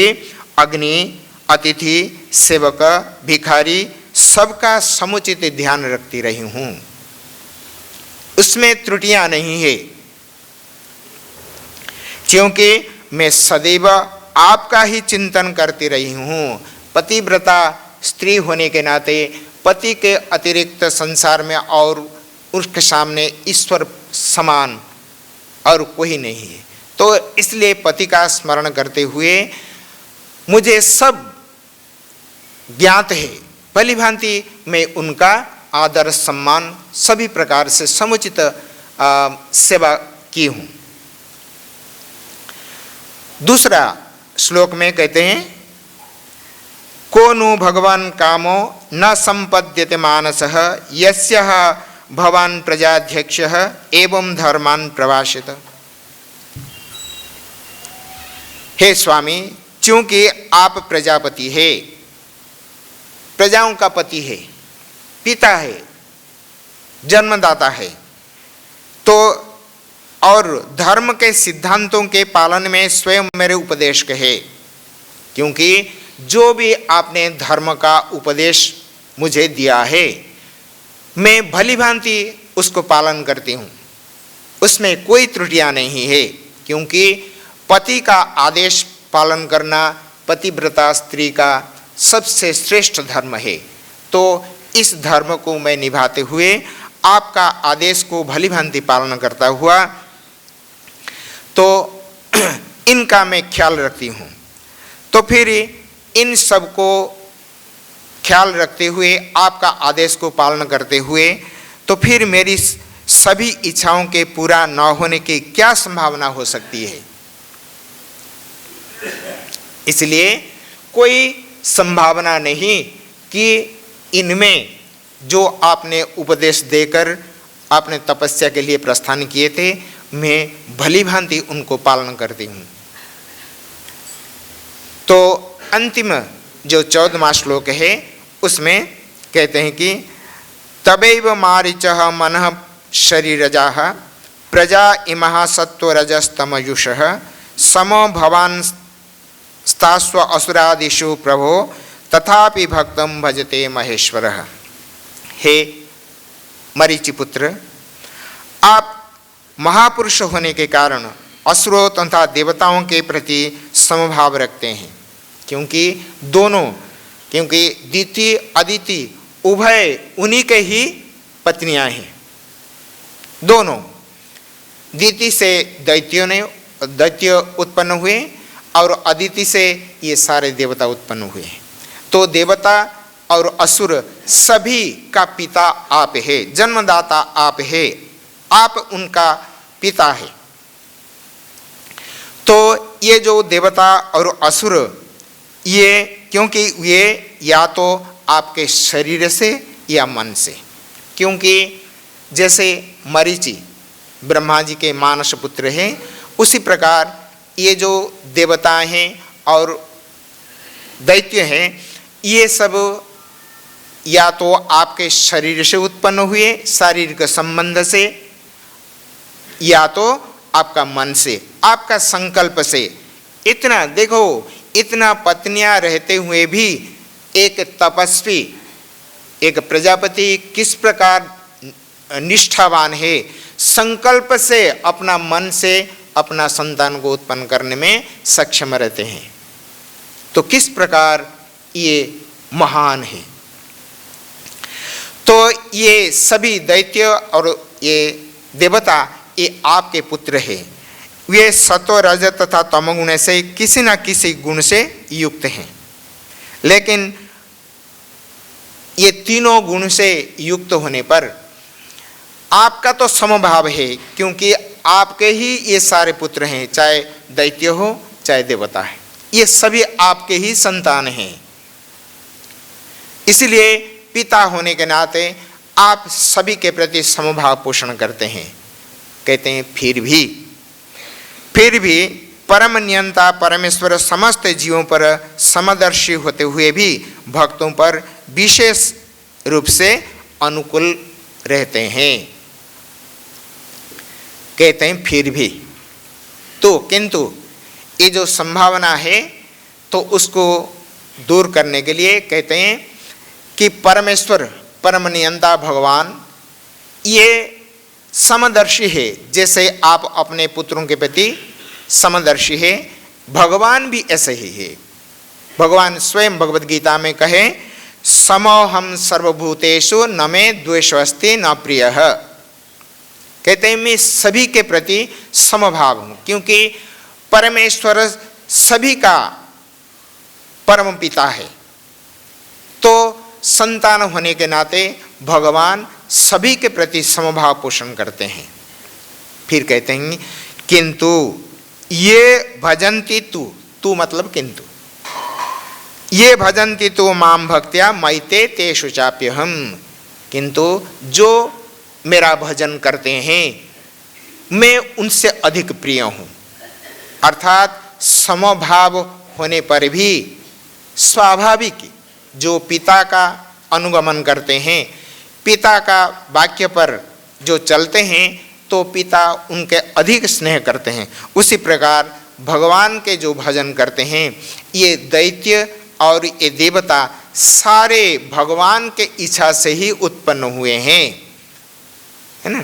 अग्नि, अतिथि, सेवक, भिखारी सबका समुचित ध्यान रखती रही हूँ, उसमें त्रुटियां नहीं है। क्योंकि मैं सदैव आपका ही चिंतन करती रही हूँ। पतिव्रता स्त्री होने के नाते पति के अतिरिक्त संसार में और उसके सामने ईश्वर समान और कोई नहीं है। तो इसलिए पति का स्मरण करते हुए मुझे सब ज्ञात है, भली भांति मैं उनका आदर सम्मान सभी प्रकार से समुचित सेवा की हूँ। दूसरा श्लोक में कहते हैं, को नु भगवान कामो न संपद्यते मानसः यस्यः भवान प्रजाध्यक्षः एवं धर्मान प्रभाषित। हे स्वामी, चूंकि आप प्रजापति है, प्रजाओं का पति है, पिता है, जन्मदाता है, तो और धर्म के सिद्धांतों के पालन में स्वयं मेरे उपदेश कहे, क्योंकि जो भी आपने धर्म का उपदेश मुझे दिया है मैं भली भांति उसको पालन करती हूँ, उसमें कोई त्रुटियाँ नहीं है, क्योंकि पति का आदेश पालन करना पतिव्रता स्त्री का सबसे श्रेष्ठ धर्म है। तो इस धर्म को मैं निभाते हुए आपका आदेश को भली भांति पालन करता हुआ तो इनका मैं ख्याल रखती हूँ। तो फिर इन सब को ख्याल रखते हुए आपका आदेश को पालन करते हुए तो फिर मेरी सभी इच्छाओं के पूरा न होने की क्या संभावना हो सकती है। इसलिए कोई संभावना नहीं कि इनमें जो आपने उपदेश देकर आपने तपस्या के लिए प्रस्थान किए थे मैं भली भांति उनको पालन करती हूँ। तो अंतिम जो 14वां श्लोक है उसमें कहते हैं कि तबैव मारीचः मनः शरीरजाः प्रजा इमः सत्वरजस्तमयुषः समो भवान् स्तास्व असुरादिषु प्रभो तथापि भक्तं भजते महेश्वरः। हे मरीचि पुत्र, आप महापुरुष होने के कारण असुरों तथा देवताओं के प्रति समभाव रखते हैं, क्योंकि दिति अदिति उभय उन्हीं के ही पत्नियां हैं। दोनों दिति से दैत्य उत्पन्न हुए और अदिति से ये सारे देवता उत्पन्न हुए। तो देवता और असुर सभी का पिता आप है, जन्मदाता आप है, आप उनका पिता है। तो ये जो देवता और असुर ये क्योंकि ये या तो आपके शरीर से या मन से, क्योंकि जैसे मरीचि ब्रह्मा जी के मानस पुत्र हैं उसी प्रकार ये जो देवताएं हैं और दैत्य हैं ये सब या तो आपके शरीर से उत्पन्न हुए शारीरिक संबंध से या तो आपका मन से, आपका संकल्प से। इतना देखो, इतना पत्नियां रहते हुए भी एक तपस्वी, एक प्रजापति किस प्रकार निष्ठावान है, संकल्प से अपना मन से अपना संतान को उत्पन्न करने में सक्षम रहते हैं। तो किस प्रकार ये महान है। तो ये सभी दैत्य और ये देवता ये आपके पुत्र हैं। वे सत्व रज तथा तमोगुण से किसी न किसी गुण से युक्त हैं, लेकिन ये तीनों गुण से युक्त होने पर आपका तो समभाव है, क्योंकि आपके ही ये सारे पुत्र हैं, चाहे दैत्य हो चाहे देवता है, ये सभी आपके ही संतान हैं। इसलिए पिता होने के नाते आप सभी के प्रति समभाव पोषण करते हैं। कहते हैं फिर भी परम नियंता परमेश्वर समस्त जीवों पर समदर्शी होते हुए भी भक्तों पर विशेष रूप से अनुकूल रहते हैं। कहते हैं फिर भी, तो किंतु ये जो संभावना है तो उसको दूर करने के लिए कहते हैं कि परमेश्वर परम नियंता भगवान ये समदर्शी है। जैसे आप अपने पुत्रों के प्रति समदर्शी है, भगवान भी ऐसे ही है। भगवान स्वयं भगवद गीता में कहे समोहम सर्वभूतेषु न मे द्वेषोऽस्ति न प्रियः। कहते हैं मैं सभी के प्रति समभाव हूँ, क्योंकि परमेश्वर सभी का परम पिता है। तो संतान होने के नाते भगवान सभी के प्रति समभाव पोषण करते हैं। फिर कहते हैं किंतु ये भजन्ति तू मतलब किंतु, ये भजन्ति तु माम भक्त्या मैते तेषु चाप्यहम्। किंतु जो मेरा भजन करते हैं मैं उनसे अधिक प्रिय हूँ। अर्थात समभाव होने पर भी स्वाभाविक जो पिता का अनुगमन करते हैं, पिता का वाक्य पर जो चलते हैं, तो पिता उनके अधिक स्नेह करते हैं। उसी प्रकार भगवान के जो भजन करते हैं, ये दैत्य और ये देवता सारे भगवान के इच्छा से ही उत्पन्न हुए हैं, है ना।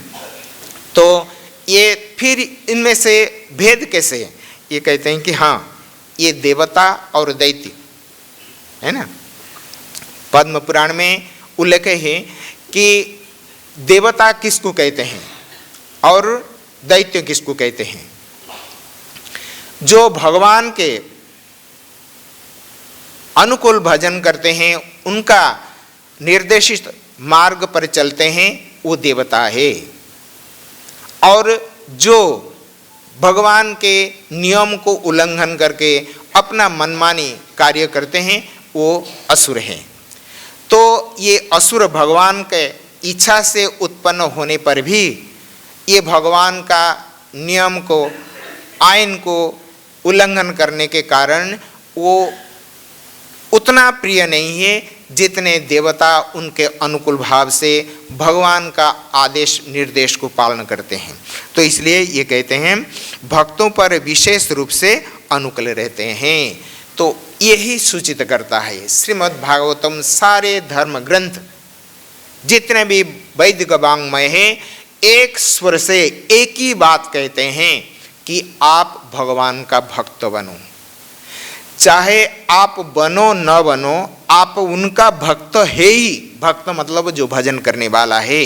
तो ये फिर इनमें से भेद कैसे है? ये कहते हैं कि हाँ, ये देवता और दैत्य है ना। पद्म पुराण में उल्लेख है कि देवता किसको कहते हैं और दैत्य किसको कहते हैं। जो भगवान के अनुकूल भजन करते हैं, उनका निर्देशित मार्ग पर चलते हैं, वो देवता है। और जो भगवान के नियम को उल्लंघन करके अपना मनमानी कार्य करते हैं, वो असुर हैं। तो ये असुर भगवान के इच्छा से उत्पन्न होने पर भी ये भगवान का नियम को, आइन को उल्लंघन करने के कारण वो उतना प्रिय नहीं है जितने देवता उनके अनुकूल भाव से भगवान का आदेश निर्देश को पालन करते हैं। तो इसलिए ये कहते हैं भक्तों पर विशेष रूप से अनुकूल रहते हैं। तो यही सूचित करता है श्रीमद् भागवतम, सारे धर्म ग्रंथ जितने भी वैदिक वाङ्मय है, एक स्वर से एक ही बात कहते हैं कि आप भगवान का भक्त बनो। चाहे आप बनो न बनो, आप उनका भक्त है ही। भक्त मतलब जो भजन करने वाला है।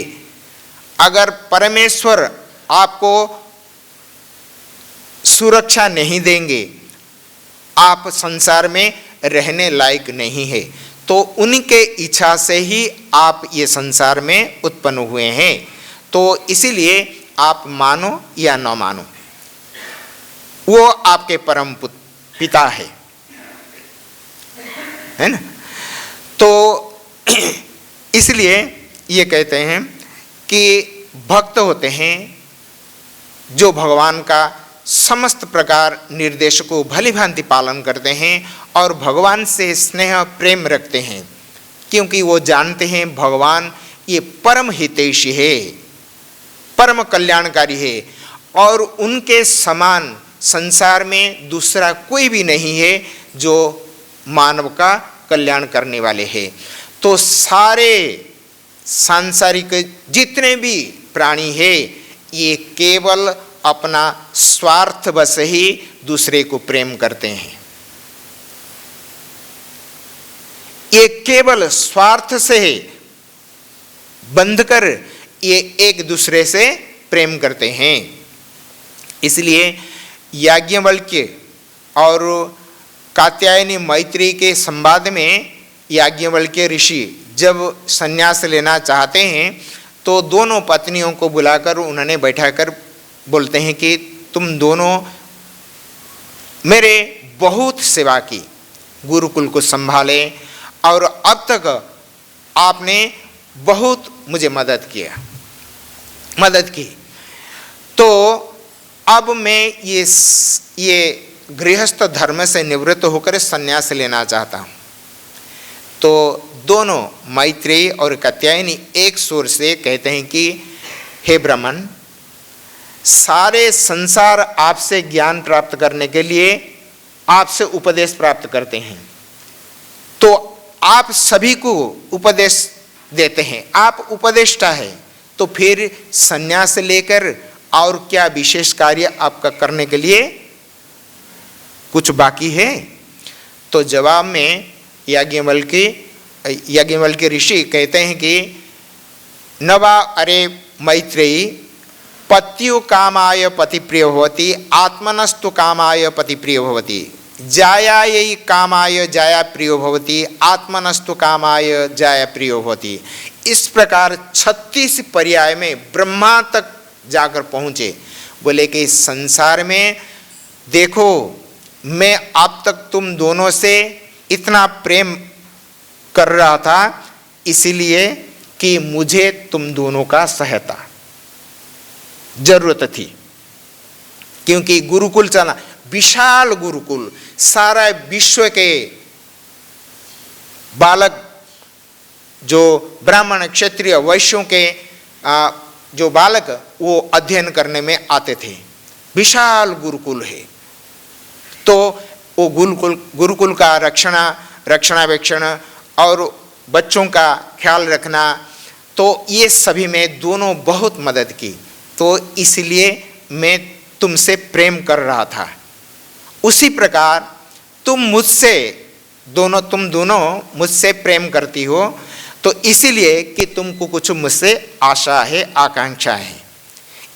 अगर परमेश्वर आपको सुरक्षा नहीं देंगे, आप संसार में रहने लायक नहीं है, तो उनके इच्छा से ही आप ये संसार में उत्पन्न हुए हैं। तो इसीलिए आप मानो या न मानो, वो आपके परम पिता है ना। तो इसलिए ये कहते हैं कि भक्त होते हैं जो भगवान का समस्त प्रकार निर्देश को भली भांति पालन करते हैं और भगवान से स्नेह प्रेम रखते हैं, क्योंकि वो जानते हैं भगवान ये परम हितैषी है, परम कल्याणकारी है और उनके समान संसार में दूसरा कोई भी नहीं है जो मानव का कल्याण करने वाले हैं। तो सारे सांसारिक जितने भी प्राणी हैं, ये केवल अपना स्वार्थ बस ही दूसरे को प्रेम करते हैं। ये केवल स्वार्थ से बंधकर ये एक दूसरे से प्रेम करते हैं। इसलिए याज्ञवल्क्य और कात्यायनी मैत्री के संवाद में याज्ञवल्क्य ऋषि जब संन्यास लेना चाहते हैं तो दोनों पत्नियों को बुलाकर उन्होंने बैठाकर बोलते हैं कि तुम दोनों मेरे बहुत सेवा की, गुरुकुल को संभाले और अब तक आपने बहुत मुझे मदद की। तो अब मैं ये गृहस्थ धर्म से निवृत्त होकर संन्यास लेना चाहता हूँ। तो दोनों मैत्रेयी और कात्यायनी एक सुर से कहते हैं कि हे ब्राह्मण, सारे संसार आपसे ज्ञान प्राप्त करने के लिए आपसे उपदेश प्राप्त करते हैं, तो आप सभी को उपदेश देते हैं, आप उपदेष्टा है, तो फिर संन्यास लेकर और क्या विशेष कार्य आपका करने के लिए कुछ बाकी है? तो जवाब में याज्ञवल्क्य याज्ञवल्क्य ऋषि कहते हैं कि नवा अरे मैत्रेयी पत्यु कामाय पति प्रिय भवति आत्मनस्तु कामाय पति प्रिय भवति जायायै कामाय जाया प्रियो भवति आत्मनस्तु कामाय जाया प्रियो भवति। इस प्रकार 36 पर्याय में ब्रह्मा तक जाकर पहुँचे। बोले कि संसार में देखो, मैं अब तक तुम दोनों से इतना प्रेम कर रहा था इसीलिए कि मुझे तुम दोनों का सहायता जरूरत थी, क्योंकि गुरुकुल चला, विशाल गुरुकुल, सारा विश्व के बालक जो ब्राह्मण क्षत्रिय वैश्यों के जो बालक वो अध्ययन करने में आते थे। विशाल गुरुकुल है, तो वो गुरुकुल का रक्षणावेक्षण और बच्चों का ख्याल रखना, तो ये सभी में दोनों बहुत मदद की। तो इसलिए मैं तुमसे प्रेम कर रहा था। उसी प्रकार तुम दोनों मुझसे प्रेम करती हो, तो इसीलिए कि तुमको कुछ मुझसे आशा है, आकांक्षा है।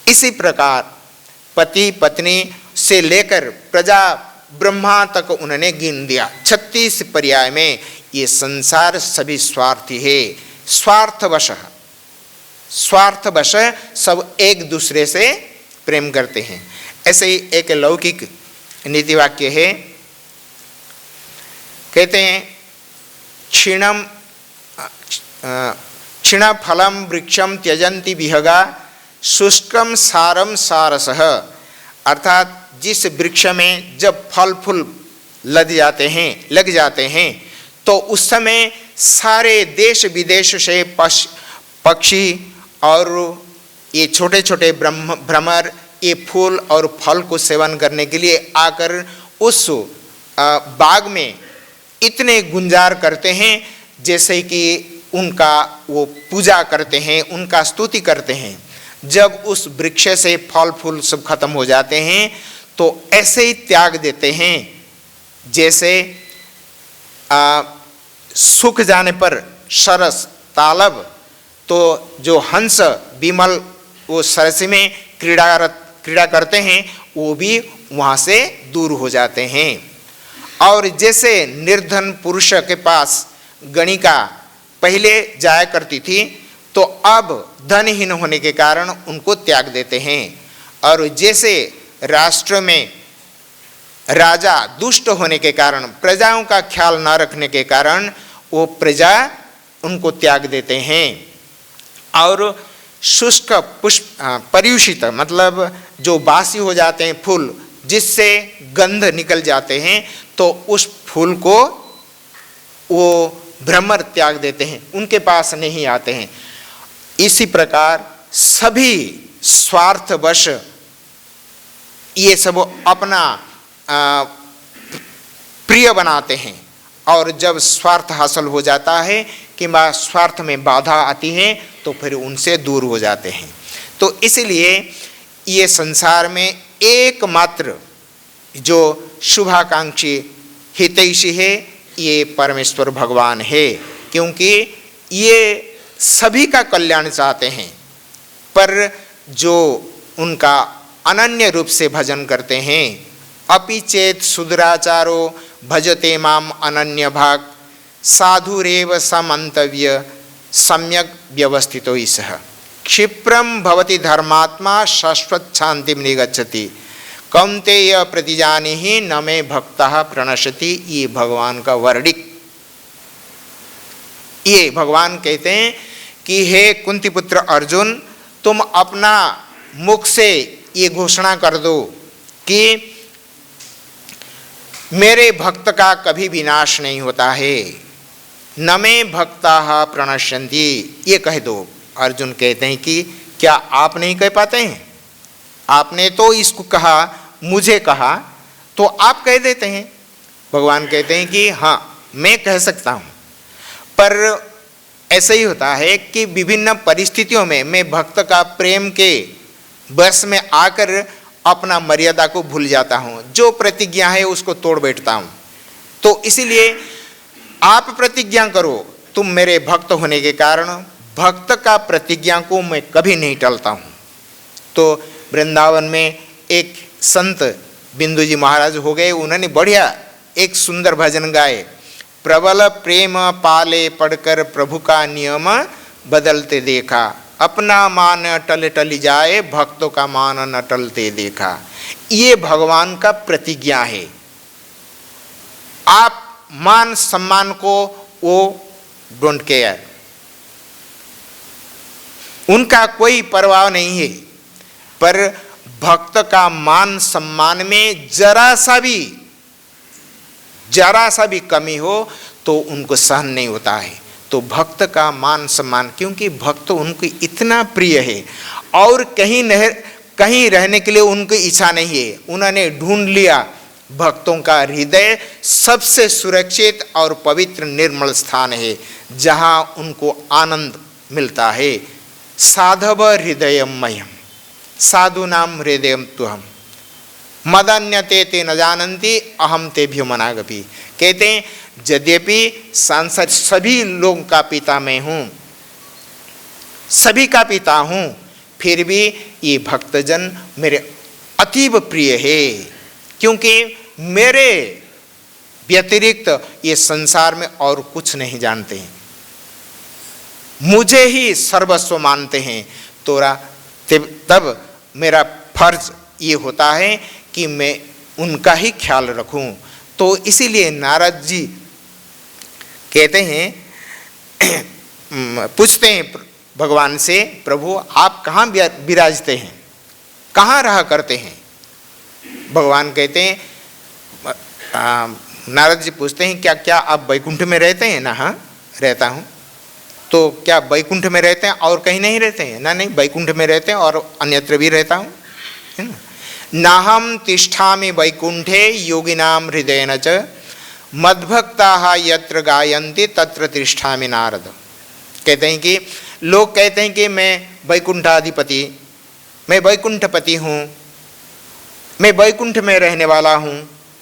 इसी प्रकार पति पत्नी से लेकर प्रजा ब्रह्मा तक उन्होंने गिन दिया। 36 पर्याय में ये संसार सभी स्वार्थी है, स्वार्थवश सब एक दूसरे से प्रेम करते हैं। ऐसे ही एक लौकिक नीति वाक्य है, कहते हैं क्षीण फलम वृक्षम त्यजंती विहगा शुष्कम सारम सारसः। अर्थात जिस वृक्ष में जब फल फूल लग जाते हैं तो उस समय सारे देश विदेश से पक्षी और ये छोटे छोटे भ्रमर ये फूल और फल को सेवन करने के लिए आकर उस बाग में इतने गुंजार करते हैं जैसे कि उनका वो पूजा करते हैं, उनका स्तुति करते हैं। जब उस वृक्ष से फल फूल सब खत्म हो जाते हैं तो ऐसे ही त्याग देते हैं जैसे सूख जाने पर सरस तालब, तो जो हंस बिमल वो सरस में क्रीड़ा करते हैं वो भी वहाँ से दूर हो जाते हैं। और जैसे निर्धन पुरुष के पास गणिका पहले जाया करती थी तो अब धनहीन होने के कारण उनको त्याग देते हैं। और जैसे राष्ट्र में राजा दुष्ट होने के कारण, प्रजाओं का ख्याल न रखने के कारण वो प्रजा उनको त्याग देते हैं। और शुष्क पुष्प पर्युषित मतलब जो बासी हो जाते हैं फूल, जिससे गंध निकल जाते हैं, तो उस फूल को वो भ्रमर त्याग देते हैं, उनके पास नहीं आते हैं। इसी प्रकार सभी स्वार्थवश ये सब अपना प्रिय बनाते हैं, और जब स्वार्थ हासिल हो जाता है कि स्वार्थ में बाधा आती है तो फिर उनसे दूर हो जाते हैं। तो इसलिए ये संसार में एकमात्र जो शुभाकांक्षी हितैषी है ये परमेश्वर भगवान है, क्योंकि ये सभी का कल्याण चाहते हैं। पर जो उनका अनन्य रूप से भजन करते हैं, अपि चेत सुदराचारो भजते माम अनन्य भाग साधुरेव समन्तव्य सम्यक व्यवस्थितो ईशः क्षिप्रम भवति धर्मात्मा शाश्वत शांतिम निगच्छति कौन्तेय प्रतिजानीहि न मे भक्तः प्रणश्यति। ये भगवान का वर्डिक, ये भगवान कहते हैं कि हे कुंती पुत्र अर्जुन, तुम अपना मुख से ये घोषणा कर दो कि मेरे भक्त का कभी विनाश नहीं होता है, न मे भक्ताः प्रणश्यन्ति, ये कह दो। अर्जुन कहते हैं कि क्या आप नहीं कह पाते हैं? आपने तो इसको कहा, मुझे कहा, तो आप कह देते हैं। भगवान कहते हैं कि हाँ मैं कह सकता हूँ, पर ऐसा ही होता है कि विभिन्न परिस्थितियों में मैं भक्त का प्रेम के बस में आकर अपना मर्यादा को भूल जाता हूँ, जो प्रतिज्ञा है उसको तोड़ बैठता हूँ। तो इसीलिए आप प्रतिज्ञा करो तुम मेरे भक्त होने के कारण भक्त का प्रतिज्ञा को मैं कभी नहीं टलता हूँ। तो वृंदावन में एक संत बिंदु जी महाराज हो गए, उन्होंने बढ़िया एक सुंदर भजन गाए, प्रबल प्रेम पाले पढ़कर प्रभु का नियम बदलते देखा, अपना मान टल टल जाए भक्तों का मान न टलते देखा। ये भगवान का प्रतिज्ञा है। आप मान सम्मान को वो डोंट केयर, उनका कोई परवाह नहीं है, पर भक्त का मान सम्मान में जरा सा भी कमी हो तो उनको सहन नहीं होता है। तो भक्त का मान सम्मान, क्योंकि भक्त उनको इतना प्रिय है और कहीं रहने के लिए उनकी इच्छा नहीं है। उन्होंने ढूंढ लिया भक्तों का हृदय सबसे सुरक्षित और पवित्र निर्मल स्थान है, जहाँ उनको आनंद मिलता है। साधव हृदयम मह्यम साधूनाम हृदयम तुहम मदन्यते ते न जानन्ति अहम तेभ्यो मनागपि। कहते हैं यद्यपि सांसद सभी लोगों का पिता मैं हूँ, सभी का पिता हूँ, फिर भी ये भक्तजन मेरे अतीब प्रिय है, क्योंकि मेरे व्यतिरिक्त ये संसार में और कुछ नहीं जानते हैं, मुझे ही सर्वस्व मानते हैं। तब मेरा फर्ज ये होता है कि मैं उनका ही ख्याल रखूं। तो इसीलिए नारद जी कहते हैं, पूछते हैं भगवान से, प्रभु आप कहाँ विराजते हैं, कहाँ रहा करते हैं? भगवान कहते हैं, नारद जी पूछते हैं, क्या आप वैकुंठ में रहते हैं? ना, हाँ रहता हूँ। तो क्या वैकुंठ में रहते हैं और कहीं नहीं रहते हैं? ना नहीं, वैकुंठ में रहते हैं और अन्यत्र भी रहता हूँ, है ना। नाहम तिष्ठामि वैकुंठे योगिनाम हृदयेन च मद्भक्ताः यत्र गायन्ति तत्र तिष्ठामि नारद। कहते हैं कि लोग कहते हैं कि मैं वैकुंठाधिपति, मैं वैकुंठपति हूँ, मैं वैकुंठ में रहने वाला हूँ।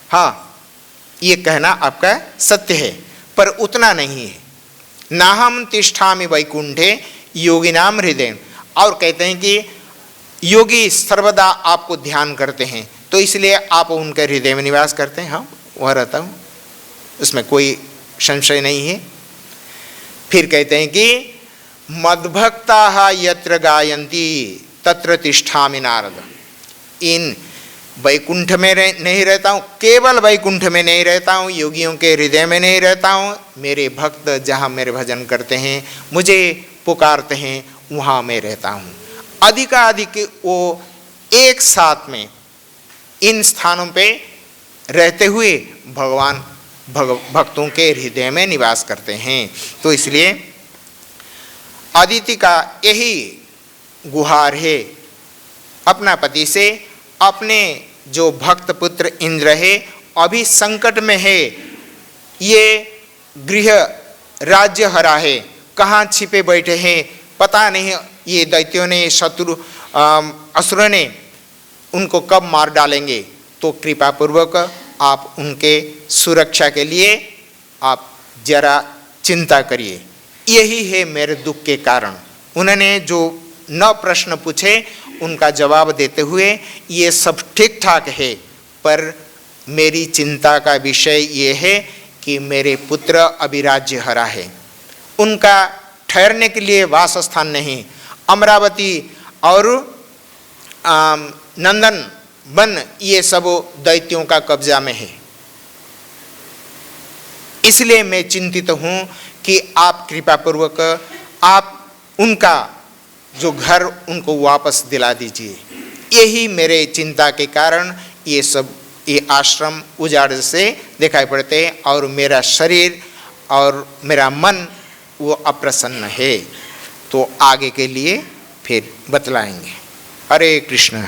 हाँ, ये कहना आपका सत्य है, पर उतना नहीं है। नाहम तिष्ठामि वैकुंठे योगिनाम हृदय। और कहते हैं कि योगी सर्वदा आपको ध्यान करते हैं, तो इसलिए आप उनके हृदय में निवास करते हैं। हाँ, वह रहता हूँ, उसमें कोई संशय नहीं है। फिर कहते हैं कि मद्भक्ताः यत्र गायन्ति तत्र तिष्ठामि नारद। इन वैकुंठ में नहीं रहता हूँ, केवल वैकुंठ में नहीं रहता हूँ, योगियों के हृदय में नहीं रहता हूँ। मेरे भक्त जहाँ मेरे भजन करते हैं, मुझे पुकारते हैं, वहाँ मैं रहता हूँ। अधिकाधिक वो एक साथ में इन स्थानों पे रहते हुए भगवान भक्तों के हृदय में निवास करते हैं। तो इसलिए अदिति का यही गुहार है अपना पति से। अपने जो भक्त पुत्र इंद्र है अभी संकट में है, ये गृह राज्य हरा है, कहाँ छिपे बैठे हैं पता नहीं। ये दैत्यों ने, शत्रु असुरों ने उनको कब मार डालेंगे। तो कृपा पूर्वक आप उनके सुरक्षा के लिए आप जरा चिंता करिए। यही है मेरे दुख के कारण। उन्होंने जो 9 प्रश्न पूछे उनका जवाब देते हुए ये सब ठीक ठाक है, पर मेरी चिंता का विषय ये है कि मेरे पुत्र अभी राज्य हरा है, उनका ठहरने के लिए वास स्थान नहीं। अमरावती और नंदन वन ये सब दैत्यों का कब्जा में है। इसलिए मैं चिंतित हूँ कि आप कृपा पूर्वक आप उनका जो घर उनको वापस दिला दीजिए। यही मेरे चिंता के कारण ये आश्रम उजाड़ से दिखाई पड़ते हैं और मेरा शरीर और मेरा मन वो अप्रसन्न है। तो आगे के लिए फिर बतलाएंगे। हरे कृष्ण।